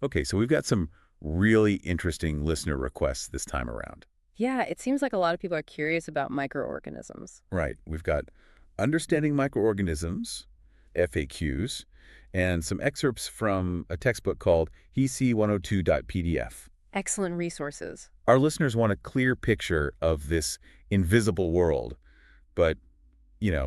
Okay, so we've got some really interesting listener requests this time around. Yeah, it seems like a lot of people are curious about microorganisms. Right, we've got Understanding Microorganisms, FAQs, and some excerpts from a textbook called HEC102.pdf. Excellent resources. Our listeners want a clear picture of this invisible world, but,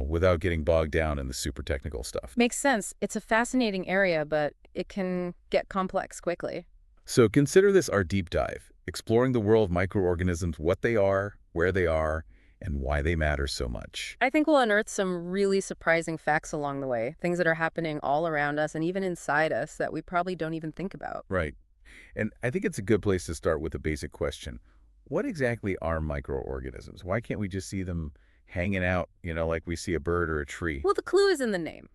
without getting bogged down in the super technical stuff. Makes sense. It's a fascinating area, but it can get complex quickly. So consider this our deep dive, exploring the world of microorganisms, what they are, where they are, and why they matter so much. I think we'll unearth some really surprising facts along the way, things that are happening all around us and even inside us that we probably don't even think about. Right. And I think it's a good place to start with a basic question. What exactly are microorganisms? Why can't we just see them hanging out, like we see a bird or a tree? Well, the clue is in the name.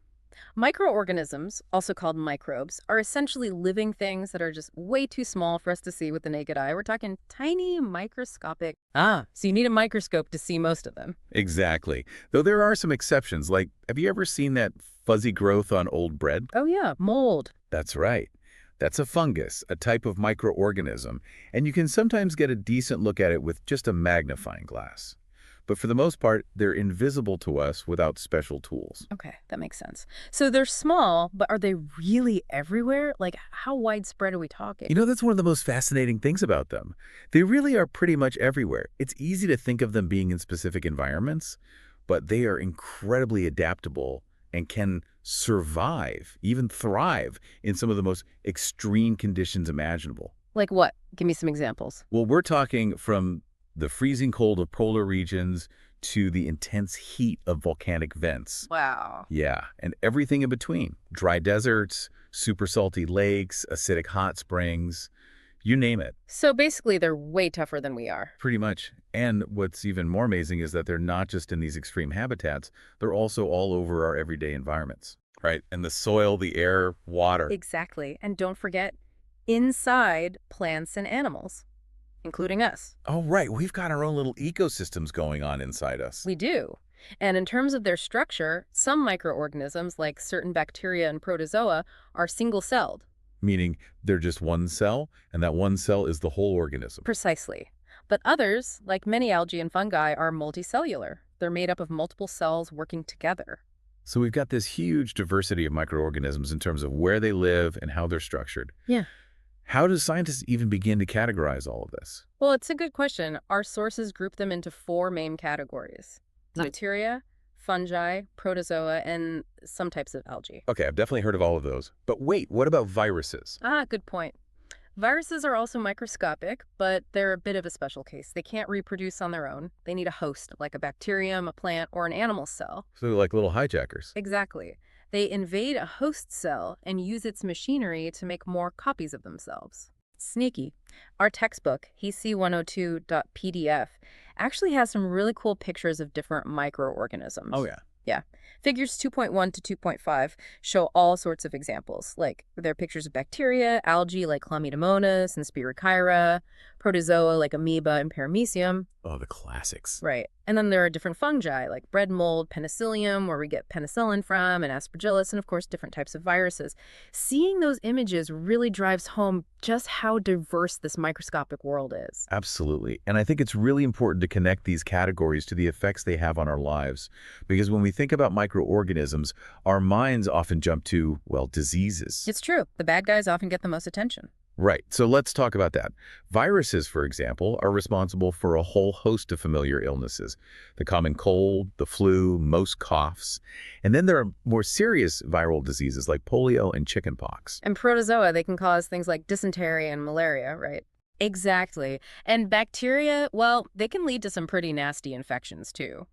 Microorganisms, also called microbes, are essentially living things that are just way too small for us to see with the naked eye. We're talking tiny, microscopic. So you need a microscope to see most of them. Exactly. Though there are some exceptions, like have you ever seen that fuzzy growth on old bread? Oh, yeah, mold. That's right. That's a fungus, a type of microorganism, and you can sometimes get a decent look at it with just a magnifying glass. But for the most part, they're invisible to us without special tools. Okay, that makes sense. So they're small, but are they really everywhere? Like, how widespread are we talking? That's one of the most fascinating things about them. They really are pretty much everywhere. It's easy to think of them being in specific environments, but they are incredibly adaptable and can survive, even thrive, in some of the most extreme conditions imaginable. Like what? Give me some examples. Well, we're talking from the freezing cold of polar regions to the intense heat of volcanic vents. Wow. Yeah, and everything in between. Dry deserts, super salty lakes, acidic hot springs, you name it, So basically, they're way tougher than we are. pretty much. And what's even more amazing is that they're not just in these extreme habitats, they're also all over our everyday environments, right? And the soil, the air, water. Exactly. And don't forget, inside plants and animals, including us. Oh, right, we've got our own little ecosystems going on inside us. We do. And in terms of their structure, some microorganisms, like certain bacteria and protozoa, are single-celled. Meaning they're just one cell, and that one cell is the whole organism. Precisely. But others, like many algae and fungi, are multicellular. They're made up of multiple cells working together. So we've got this huge diversity of microorganisms in terms of where they live and how they're structured. Yeah. How do scientists even begin to categorize all of this? Well, it's a good question. Our sources group them into four main categories: bacteria, fungi, protozoa, and some types of algae. Okay, I've definitely heard of all of those. But wait, what about viruses? Good point. Viruses are also microscopic, but they're a bit of a special case. They can't reproduce on their own. They need a host, like a bacterium, a plant, or an animal cell. So they're like little hijackers. Exactly. They invade a host cell and use its machinery to make more copies of themselves. Sneaky. Our textbook, HEC102.pdf, actually has some really cool pictures of different Oh microorganisms. yeah. Yeah. Figures 2.1 to 2.5 show all sorts of examples, like there are pictures of bacteria, algae like Chlamydomonas and Spirochaera, protozoa like amoeba and paramecium. Oh, the classics. Right. And then there are different fungi like bread mold, penicillium, where we get penicillin from, and aspergillus, and of course different types of viruses. Seeing those images really drives home just how diverse this microscopic world is. Absolutely. And I think it's really important to connect these categories to the effects they have on our lives. Because when we think about microorganisms, our minds often jump to, well, diseases. It's true. The bad guys often get the most attention. Right. So let's talk about that. Viruses, for example, are responsible for a whole host of familiar illnesses. The common cold, the flu, most coughs. And then there are more serious viral diseases like polio and chickenpox. And protozoa, they can cause things like dysentery and malaria, right? Exactly. And bacteria, well, they can lead to some pretty nasty infections too.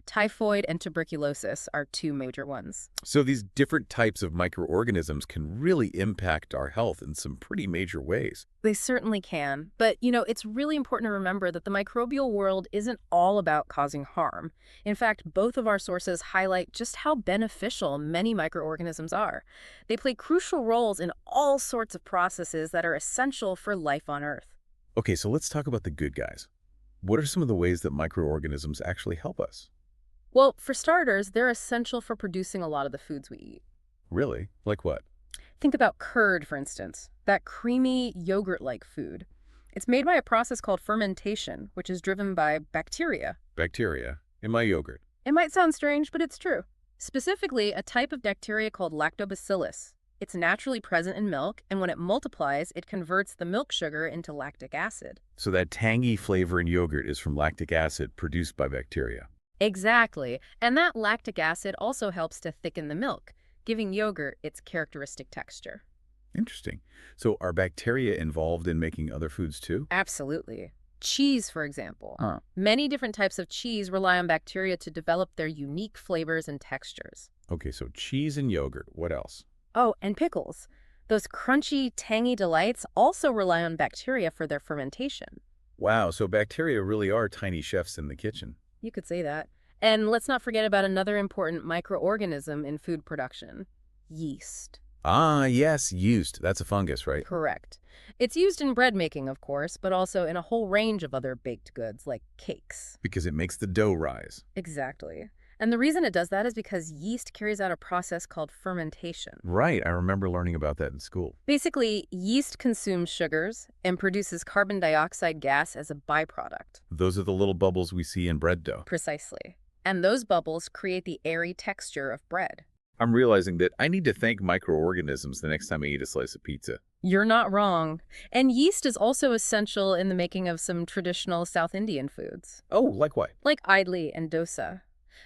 Typhoid and tuberculosis are two major ones. So these different types of microorganisms can really impact our health in some pretty major ways. They certainly can. But, it's really important to remember that the microbial world isn't all about causing harm. In fact, both of our sources highlight just how beneficial many microorganisms are. They play crucial roles in all sorts of processes that are essential for life on Earth. Okay, so let's talk about the good guys. What are some of the ways that microorganisms actually help us? Well, for starters, they're essential for producing a lot of the foods we eat. Really? Like what? Think about curd, for instance. That creamy, yogurt-like food. It's made by a process called fermentation, which is driven by bacteria. Bacteria in my yogurt. It might sound strange, but it's true. Specifically, a type of bacteria called lactobacillus. It's naturally present in milk, and when it multiplies, it converts the milk sugar into lactic acid. So that tangy flavor in yogurt is from lactic acid produced by bacteria. Exactly. And that lactic acid also helps to thicken the milk, giving yogurt its characteristic texture. Interesting. So are bacteria involved in making other foods too? Absolutely. Cheese, for example. Huh. Many different types of cheese rely on bacteria to develop their unique flavors and textures. Okay, so cheese and yogurt. What else? Oh, and pickles. Those crunchy, tangy delights also rely on bacteria for their fermentation. Wow, so bacteria really are tiny chefs in the kitchen. You could say that. And let's not forget about another important microorganism in food production, yeast. Ah, yes, yeast. That's a fungus, right? Correct. It's used in bread making, of course, but also in a whole range of other baked goods like cakes. Because it makes the dough rise. Exactly. And the reason it does that is because yeast carries out a process called fermentation. Right, I remember learning about that in school. Basically, yeast consumes sugars and produces carbon dioxide gas as a byproduct. Those are the little bubbles we see in bread dough. Precisely. And those bubbles create the airy texture of bread. I'm realizing that I need to thank microorganisms the next time I eat a slice of pizza. You're not wrong. And yeast is also essential in the making of some traditional South Indian foods, Oh, like what? like idli and dosa.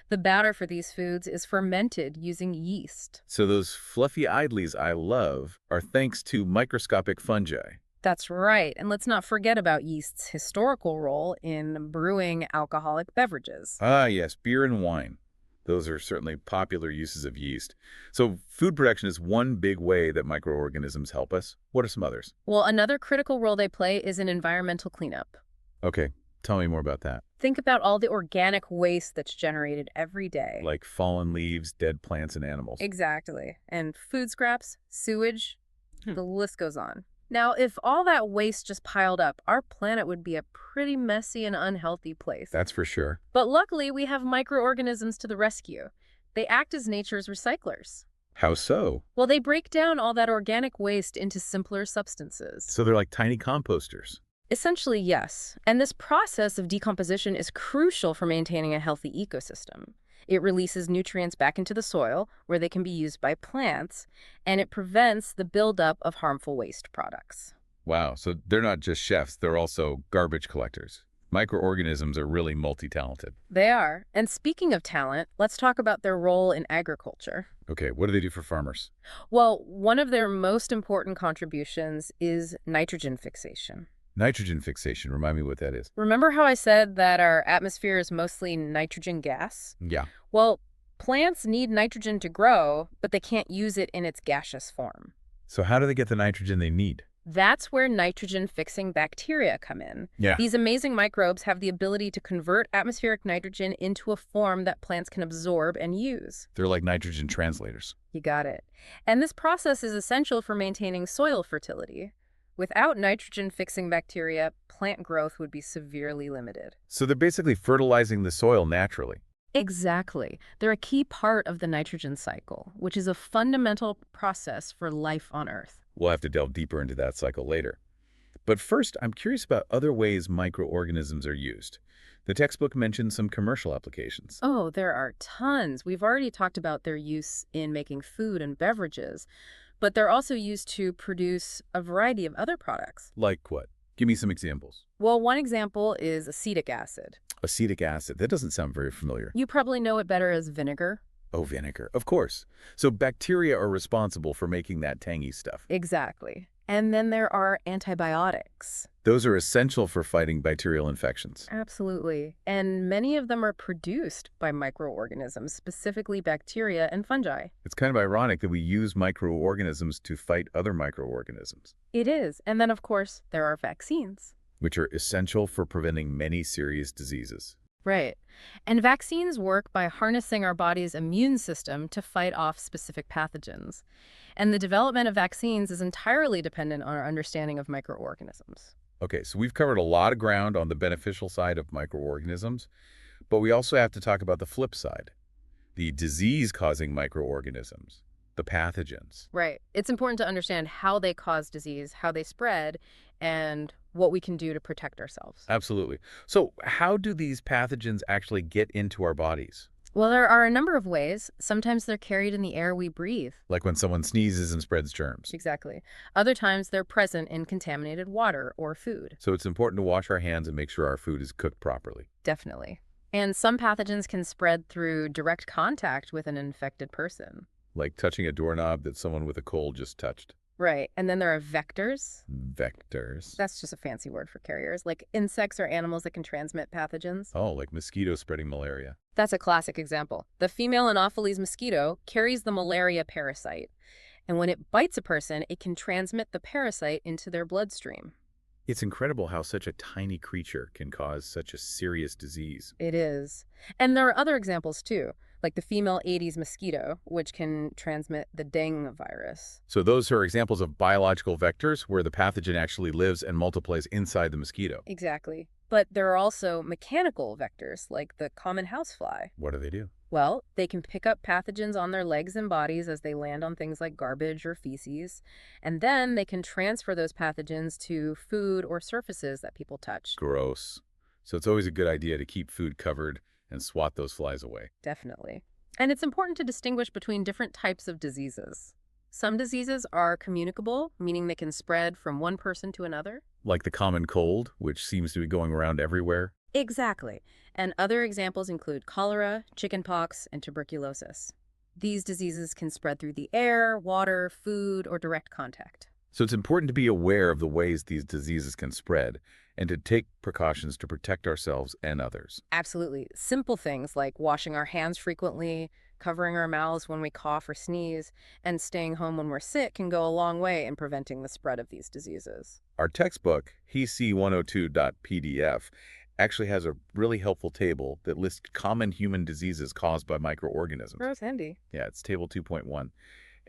The batter for these foods is fermented using yeast. So those fluffy idlies I love are thanks to microscopic fungi. That's right. And let's not forget about yeast's historical role in brewing alcoholic beverages. Ah, yes, beer and wine. Those are certainly popular uses of yeast. So food production is one big way that microorganisms help us. What are some others? Well, another critical role they play is in environmental cleanup. Okay, tell me more about that. Think about all the organic waste that's generated every day. Like fallen leaves, dead plants, and animals. Exactly. And food scraps, sewage, the list goes on. Now, if all that waste just piled up, our planet would be a pretty messy and unhealthy place. That's for sure. But luckily, we have microorganisms to the rescue. They act as nature's recyclers. How so? Well, they break down all that organic waste into simpler substances. So they're like tiny composters. Essentially, yes. And this process of decomposition is crucial for maintaining a healthy ecosystem. It releases nutrients back into the soil, where they can be used by plants, and it prevents the buildup of harmful waste products. Wow, so they're not just chefs, they're also garbage collectors. Microorganisms are really multi-talented. They are. And speaking of talent, let's talk about their role in agriculture. Okay, what do they do for farmers? Well, one of their most important contributions is nitrogen fixation. Nitrogen fixation, remind me what that is. Remember how I said that our atmosphere is mostly nitrogen gas? Yeah. Well, plants need nitrogen to grow, but they can't use it in its gaseous form. So how do they get the nitrogen they need? That's where nitrogen-fixing bacteria come in. Yeah. These amazing microbes have the ability to convert atmospheric nitrogen into a form that plants can absorb and use. They're like nitrogen translators. You got it. And this process is essential for maintaining soil fertility. Without nitrogen-fixing bacteria, plant growth would be severely limited. So they're basically fertilizing the soil naturally. Exactly. They're a key part of the nitrogen cycle, which is a fundamental process for life on Earth. We'll have to delve deeper into that cycle later. But first, I'm curious about other ways microorganisms are used. The textbook mentions some commercial applications. Oh, there are tons. We've already talked about their use in making food and beverages, but they're also used to produce a variety of other products. Like what? Give me some examples. Well, one example is acetic acid. Acetic acid. That doesn't sound very familiar. You probably know it better as vinegar. Oh, vinegar. Of course. So bacteria are responsible for making that tangy stuff. Exactly. And then there are antibiotics. Those are essential for fighting bacterial infections. Absolutely. And many of them are produced by microorganisms, specifically bacteria and fungi. It's kind of ironic that we use microorganisms to fight other microorganisms, It is. And then, of course, there are vaccines. which are essential for preventing many serious diseases. Right. And vaccines work by harnessing our body's immune system to fight off specific pathogens. And the development of vaccines is entirely dependent on our understanding of microorganisms. Okay, so we've covered a lot of ground on the beneficial side of microorganisms, but we also have to talk about the flip side, the disease-causing microorganisms. the pathogens. Right. It's important to understand how they cause disease, how they spread, and what we can do to protect ourselves. Absolutely. So how do these pathogens actually get into our bodies? Well, there are a number of ways. Sometimes they're carried in the air we breathe. Like when someone sneezes and spreads germs. Exactly. Other times they're present in contaminated water or food. So it's important to wash our hands and make sure our food is cooked properly. Definitely. And some pathogens can spread through direct contact with an infected person. Like touching a doorknob that someone with a cold just touched. Right. And then there are vectors. Vectors. That's just a fancy word for carriers, like insects or animals that can transmit pathogens. Oh, like mosquitoes spreading malaria. That's a classic example. The female Anopheles mosquito carries the malaria parasite. And when it bites a person, it can transmit the parasite into their bloodstream. It's incredible how such a tiny creature can cause such a serious disease. It is. And there are other examples too, like the female Aedes mosquito, which can transmit the dengue virus. So those are examples of biological vectors where the pathogen actually lives and multiplies inside the mosquito. Exactly. But there are also mechanical vectors, like the common housefly. What do they do? Well, they can pick up pathogens on their legs and bodies as they land on things like garbage or feces, and then they can transfer those pathogens to food or surfaces that people touch. Gross. So it's always a good idea to keep food covered and swat those flies away. Definitely. And it's important to distinguish between different types of diseases. Some diseases are communicable, meaning they can spread from one person to another. Like the common cold, which seems to be going around everywhere. Exactly. And other examples include cholera, chickenpox, and tuberculosis. These diseases can spread through the air, water, food, or direct contact. So it's important to be aware of the ways these diseases can spread and to take precautions to protect ourselves and others. Absolutely. Simple things like washing our hands frequently, covering our mouths when we cough or sneeze, and staying home when we're sick can go a long way in preventing the spread of these diseases. Our textbook, HEC102.pdf, actually has a really helpful table that lists common human diseases caused by microorganisms. That's handy. Yeah, it's table 2.1.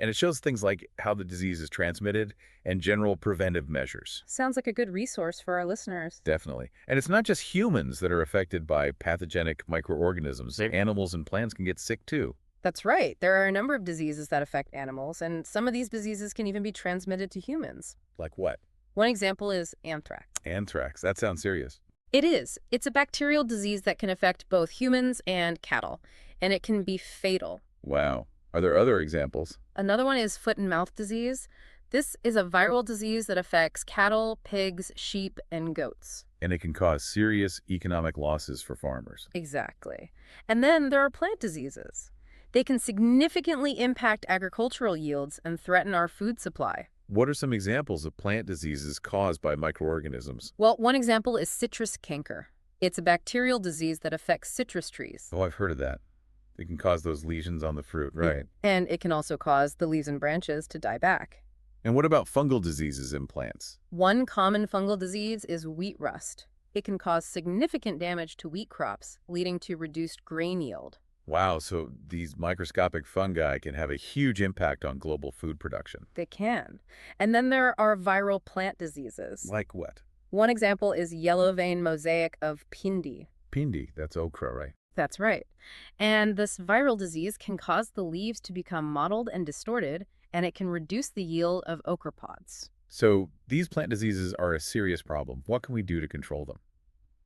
And it shows things like how the disease is transmitted and general preventive measures. Sounds like a good resource for our listeners. Definitely. And it's not just humans that are affected by pathogenic microorganisms. Animals and plants can get sick too. That's right. There are a number of diseases that affect animals, and some of these diseases can even be transmitted to humans. Like what? One example is anthrax. Anthrax. That sounds serious. It is. It's a bacterial disease that can affect both humans and cattle, and it can be fatal. Wow. Are there other examples? Another one is foot and mouth disease. This is a viral disease that affects cattle, pigs, sheep, and goats. And it can cause serious economic losses for farmers. Exactly. And then there are plant diseases. They can significantly impact agricultural yields and threaten our food supply. What are some examples of plant diseases caused by microorganisms? Well, one example is citrus canker. It's a bacterial disease that affects citrus trees. Oh, I've heard of that. It can cause those lesions on the fruit, right? And it can also cause the leaves and branches to die back. And what about fungal diseases in plants? One common fungal disease is wheat rust. It can cause significant damage to wheat crops, leading to reduced grain yield. Wow, so these microscopic fungi can have a huge impact on global food production. They can. And then there are viral plant diseases. Like what? One example is yellow vein mosaic of Pindi. Pindi, that's okra, right? That's right. And this viral disease can cause the leaves to become mottled and distorted, and it can reduce the yield of okra pods. So these plant diseases are a serious problem. What can we do to control them?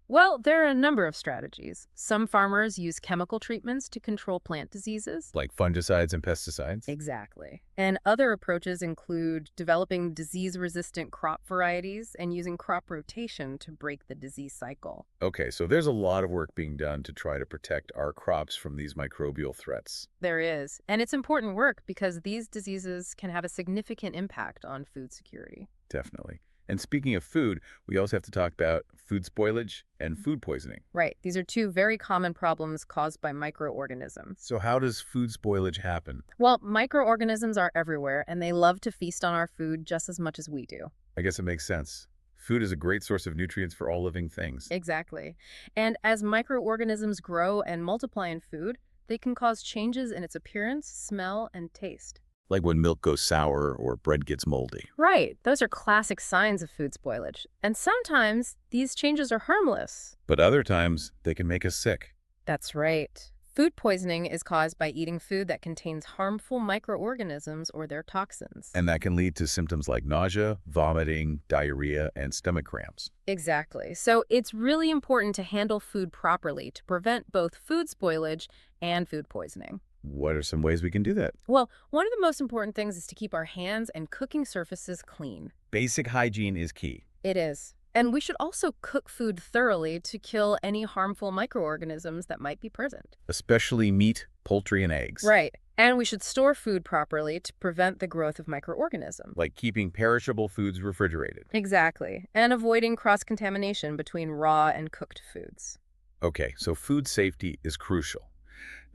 Well, there are a number of strategies. Some farmers use chemical treatments to control plant diseases. Like fungicides and pesticides? Exactly. And other approaches include developing disease-resistant crop varieties and using crop rotation to break the disease cycle. Okay, so there's a lot of work being done to try to protect our crops from these microbial threats. There is. And it's important work because these diseases can have a significant impact on food security. Definitely. And speaking of food, we also have to talk about food spoilage and food poisoning. Right. These are two very common problems caused by microorganisms. So how does food spoilage happen? Well, microorganisms are everywhere, and they love to feast on our food just as much as we do. I guess it makes sense. Food is a great source of nutrients for all living things. Exactly. And as microorganisms grow and multiply in food, they can cause changes in its appearance, smell, and taste. Like when milk goes sour or bread gets moldy. Right. Those are classic signs of food spoilage. And sometimes these changes are harmless. But other times, they can make us sick. That's right. Food poisoning is caused by eating food that contains harmful microorganisms or their toxins. And that can lead to symptoms like nausea, vomiting, diarrhea, and stomach cramps. Exactly. So it's really important to handle food properly to prevent both food spoilage and food poisoning. What are some ways we can do that? Well, one of the most important things is to keep our hands and cooking surfaces clean. Basic hygiene is key. It is. And we should also cook food thoroughly to kill any harmful microorganisms that might be present. Especially meat, poultry, and eggs. Right. And we should store food properly to prevent the growth of microorganisms. Like keeping perishable foods refrigerated. Exactly. And avoiding cross-contamination between raw and cooked foods. Okay, so food safety is crucial.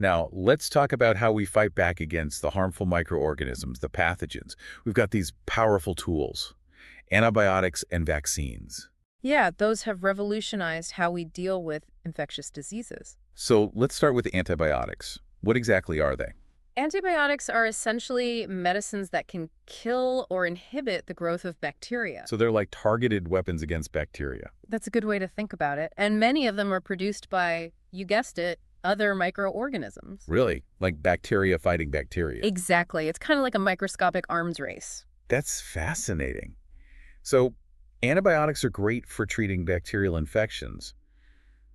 Now, let's talk about how we fight back against the harmful microorganisms, the pathogens. We've got these powerful tools, antibiotics and vaccines. Yeah, those have revolutionized how we deal with infectious diseases. So let's start with antibiotics. What exactly are they? Antibiotics are essentially medicines that can kill or inhibit the growth of bacteria. So they're like targeted weapons against bacteria. That's a good way to think about it. And many of them are produced by, you guessed it, other microorganisms. Really? Like bacteria fighting bacteria? Exactly. It's kind of like a microscopic arms race. That's fascinating. So antibiotics are great for treating bacterial infections,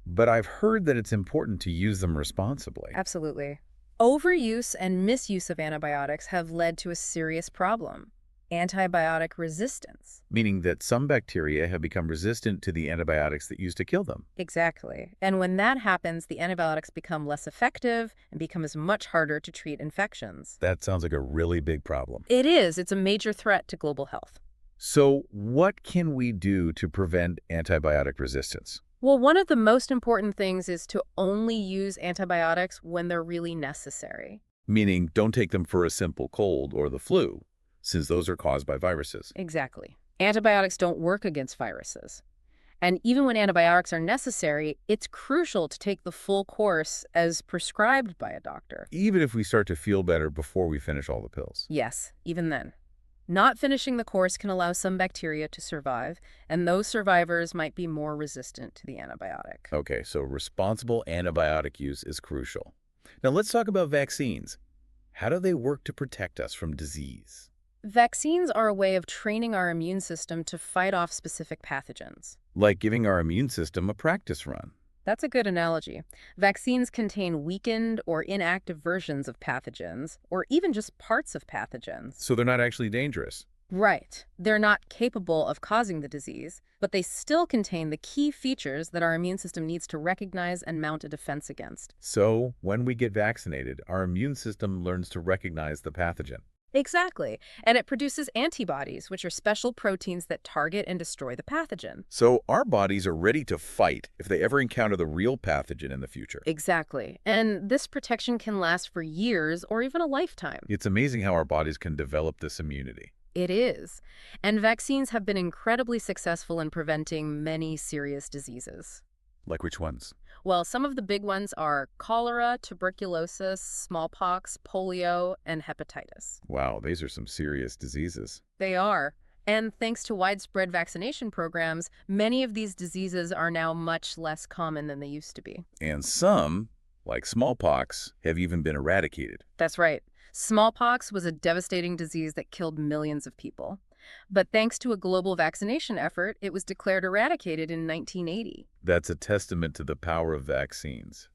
but I've heard that it's important to use them responsibly. Absolutely. Overuse and misuse of antibiotics have led to a serious problem: antibiotic resistance. Meaning that some bacteria have become resistant to the antibiotics that used to kill them. Exactly. And when that happens, the antibiotics become less effective and becomes much harder to treat infections. That sounds like a really big problem. It is. It's a major threat to global health. So what can we do to prevent antibiotic resistance? Well, one of the most important things is to only use antibiotics when they're really necessary. Meaning don't take them for a simple cold or the flu, since those are caused by viruses. Exactly. Antibiotics don't work against viruses. And even when antibiotics are necessary, it's crucial to take the full course as prescribed by a doctor. Even if we start to feel better before we finish all the pills. Yes, even then. Not finishing the course can allow some bacteria to survive, and those survivors might be more resistant to the antibiotic. Okay, so responsible antibiotic use is crucial. Now let's talk about vaccines. How do they work to protect us from disease? Vaccines are a way of training our immune system to fight off specific pathogens. Like giving our immune system a practice run. That's a good analogy. Vaccines contain weakened or inactive versions of pathogens, or even just parts of pathogens. So they're not actually dangerous. Right. They're not capable of causing the disease, but they still contain the key features that our immune system needs to recognize and mount a defense against. So when we get vaccinated, our immune system learns to recognize the pathogen. Exactly. And it produces antibodies, which are special proteins that target and destroy the pathogen. So our bodies are ready to fight if they ever encounter the real pathogen in the future. Exactly. And this protection can last for years or even a lifetime. It's amazing how our bodies can develop this immunity. It is. And vaccines have been incredibly successful in preventing many serious diseases. Like which ones? Well, some of the big ones are cholera, tuberculosis, smallpox, polio, and hepatitis. Wow, these are some serious diseases. They are. And thanks to widespread vaccination programs, many of these diseases are now much less common than they used to be. And some, like smallpox, have even been eradicated. That's right. Smallpox was a devastating disease that killed millions of people. But thanks to a global vaccination effort, it was declared eradicated in 1980. That's a testament to the power of vaccines.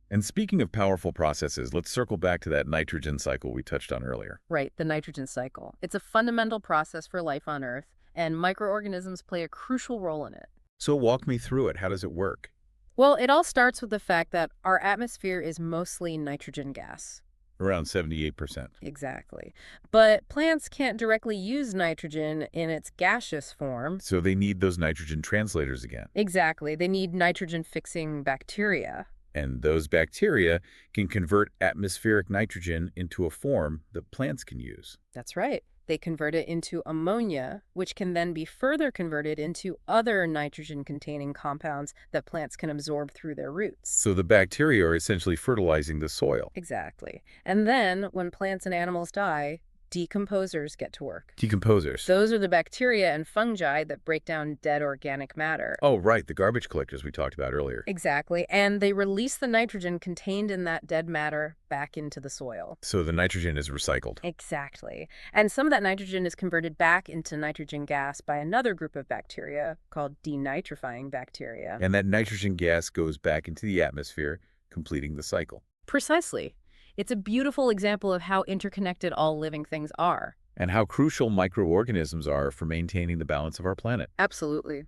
And speaking of powerful processes, let's circle back to that nitrogen cycle we touched on earlier. Right, the nitrogen cycle. It's a fundamental process for life on Earth, and microorganisms play a crucial role in it. So walk me through it. How does it work? Well, it all starts with the fact that our atmosphere is mostly nitrogen gas. Around 78%. Exactly. But plants can't directly use nitrogen in its gaseous form. So they need those nitrogen translators again. Exactly. They need nitrogen-fixing bacteria. And those bacteria can convert atmospheric nitrogen into a form that plants can use. That's right. They convert it into ammonia, which can then be further converted into other nitrogen-containing compounds that plants can absorb through their roots. So the bacteria are essentially fertilizing the soil. Exactly. And then, when plants and animals die, decomposers get to work. Decomposers. Those are the bacteria and fungi that break down dead organic matter. Oh, right, the garbage collectors we talked about earlier. Exactly, and they release the nitrogen contained in that dead matter back into the soil. So the nitrogen is recycled. Exactly. And some of that nitrogen is converted back into nitrogen gas by another group of bacteria called denitrifying bacteria. And that nitrogen gas goes back into the atmosphere, completing the cycle. Precisely. It's a beautiful example of how interconnected all living things are. And how crucial microorganisms are for maintaining the balance of our planet. Absolutely.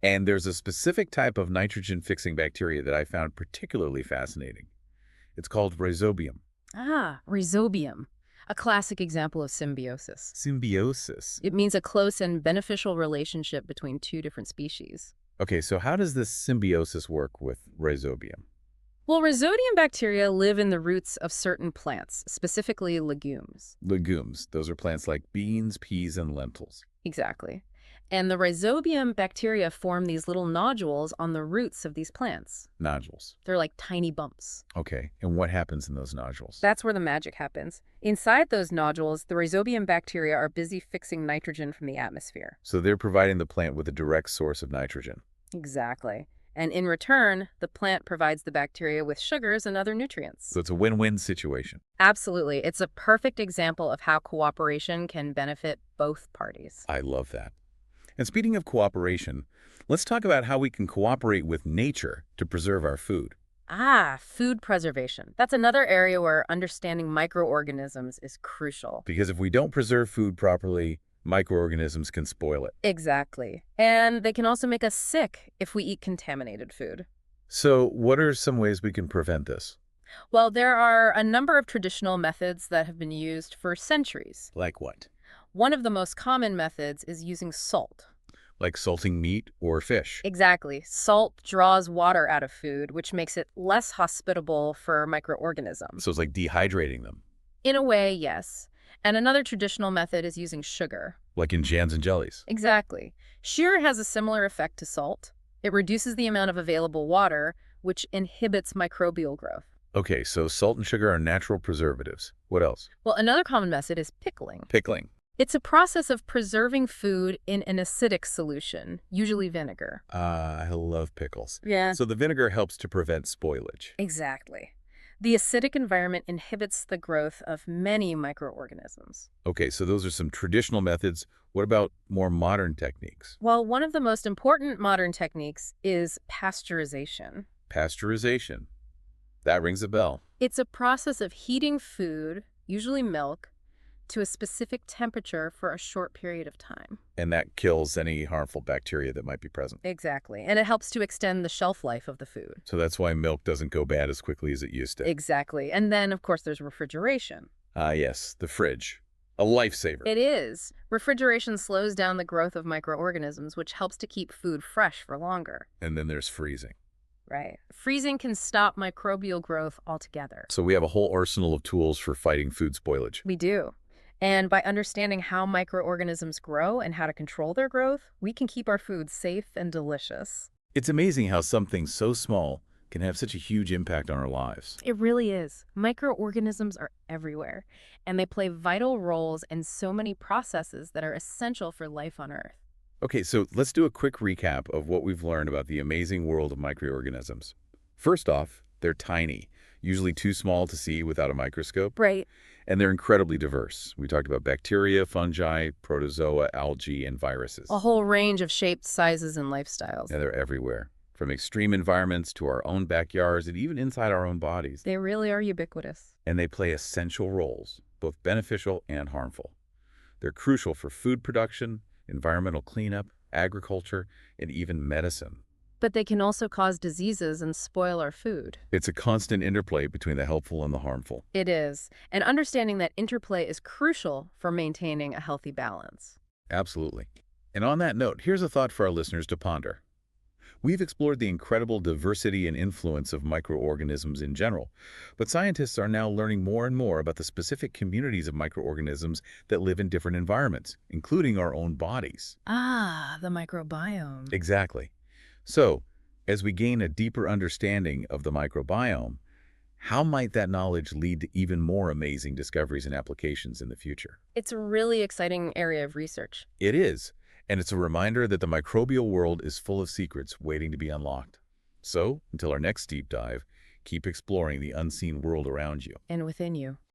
And there's a specific type of nitrogen-fixing bacteria that I found particularly fascinating. It's called rhizobium. Ah, rhizobium. A classic example of symbiosis. Symbiosis. It means a close and beneficial relationship between two different species. Okay, so how does this symbiosis work with rhizobium? Well, rhizodium bacteria live in the roots of certain plants, specifically legumes. Legumes. Those are plants like beans, peas, and lentils. Exactly. And the rhizobium bacteria form these little nodules on the roots of these plants. Nodules. They're like tiny bumps. Okay, and what happens in those nodules? That's where the magic happens. Inside those nodules, the rhizobium bacteria are busy fixing nitrogen from the atmosphere. So they're providing the plant with a direct source of nitrogen. Exactly. And in return, the plant provides the bacteria with sugars and other nutrients. So it's a win-win situation. Absolutely. It's a perfect example of how cooperation can benefit both parties. I love that. And speaking of cooperation, let's talk about how we can cooperate with nature to preserve our food. Ah, food preservation. That's another area where understanding microorganisms is crucial. Because if we don't preserve food properly, microorganisms can spoil it. Exactly. And they can also make us sick if we eat contaminated food. So what are some ways we can prevent this? Well, there are a number of traditional methods that have been used for centuries. Like what? One of the most common methods is using salt. Like salting meat or fish. Exactly. Salt draws water out of food, which makes it less hospitable for microorganisms. So it's like dehydrating them. In a way, yes. And another traditional method is using sugar. Like in jams and jellies. Exactly. Sugar has a similar effect to salt. It reduces the amount of available water, which inhibits microbial growth. Okay, so salt and sugar are natural preservatives. What else? Well, another common method is pickling. Pickling. It's a process of preserving food in an acidic solution, usually vinegar. I love pickles. Yeah. So the vinegar helps to prevent spoilage. Exactly. The acidic environment inhibits the growth of many microorganisms. Okay, so those are some traditional methods. What about more modern techniques? Well, one of the most important modern techniques is pasteurization. Pasteurization. That rings a bell. It's a process of heating food, usually milk, to a specific temperature for a short period of time. And that kills any harmful bacteria that might be present. Exactly. And it helps to extend the shelf life of the food. So that's why milk doesn't go bad as quickly as it used to. Exactly. And then, of course, there's refrigeration. Ah, yes, the fridge. A lifesaver. It is. Refrigeration slows down the growth of microorganisms, which helps to keep food fresh for longer. And then there's freezing. Right. Freezing can stop microbial growth altogether. So we have a whole arsenal of tools for fighting food spoilage. We do. And by understanding how microorganisms grow and how to control their growth, we can keep our food safe and delicious. It's amazing how something so small can have such a huge impact on our lives. It really is. Microorganisms are everywhere, and they play vital roles in so many processes that are essential for life on Earth. Okay, so let's do a quick recap of what we've learned about the amazing world of microorganisms. First off, they're tiny, usually too small to see without a microscope. Right. And they're incredibly diverse. We talked about bacteria, fungi, protozoa, algae, and viruses. A whole range of shapes, sizes, and lifestyles. And they're everywhere, from extreme environments to our own backyards and even inside our own bodies. They really are ubiquitous. And they play essential roles, both beneficial and harmful. They're crucial for food production, environmental cleanup, agriculture, and even medicine. But they can also cause diseases and spoil our food. It's a constant interplay between the helpful and the harmful. It is. And understanding that interplay is crucial for maintaining a healthy balance. Absolutely. And on that note, here's a thought for our listeners to ponder. We've explored the incredible diversity and influence of microorganisms in general, but scientists are now learning more and more about the specific communities of microorganisms that live in different environments, including our own bodies. Ah, the microbiome. Exactly. So, as we gain a deeper understanding of the microbiome, How might that knowledge lead to even more amazing discoveries and applications in the future? It's a really exciting area of research. It is, and it's a reminder that the microbial world is full of secrets waiting to be unlocked. So, until our next deep dive, keep exploring the unseen world around you. And within you.